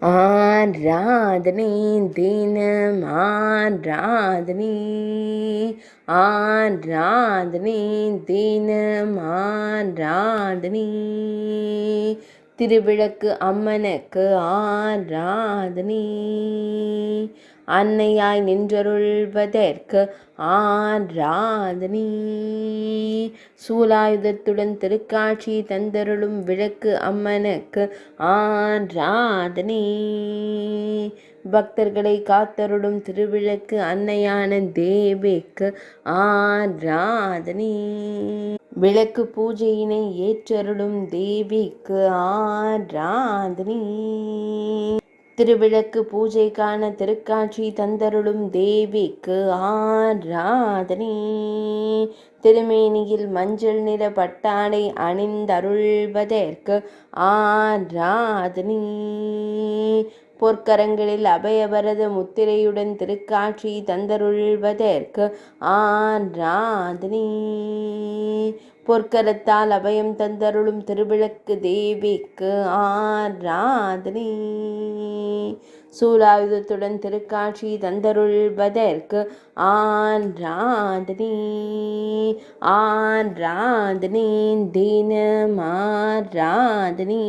ஆராதனை தினம் ஆராதனை ஆராதனை தினம் ஆராதனை திருவிளக்கு அம்மனுக்கு ஆராதனை அன்னையாய் நின்றருள்வதற்கு ஆராதனை சூலாயுதத்துடன் திருக்காட்சி தந்தருளும் விளக்கு அம்மனுக்கு ஆராதனை பக்தர்களை காத்தருளும் திருவிளக்கு அன்னையான தேவிக்கு ஆராதனை விளக்கு பூஜையினை ஏற்றருளும் தேவிக்கு ஆராதனை திருவிளக்கு பூஜைக்கான திருக்காட்சி தந்தருளும் தேவிக்கு ஆராதனை திருமேனியில் மஞ்சள் நிற பட்டாடை அணிந்தருள்வதற்கு ஆராதனை பொற்கரங்களில் அபயவரத முத்திரையுடன் திருக்காட்சி தந்தருள்வதற்கு ஆராதனை பொற்கரத்தால் அபயம் தந்தருளும் திருவிளக்கு தேவிக்கு ஆராதனை சூலாயுதத்துடன் திருக்காட்சி தந்தருள்வதற்கு ஆராதனை ஆராதனை தினம் ஆராதனை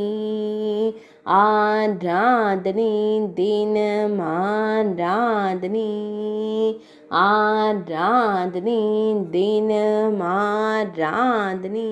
ஆராதனை தினம் ஆராதனை ஆராதனை தினம் ஆராதனை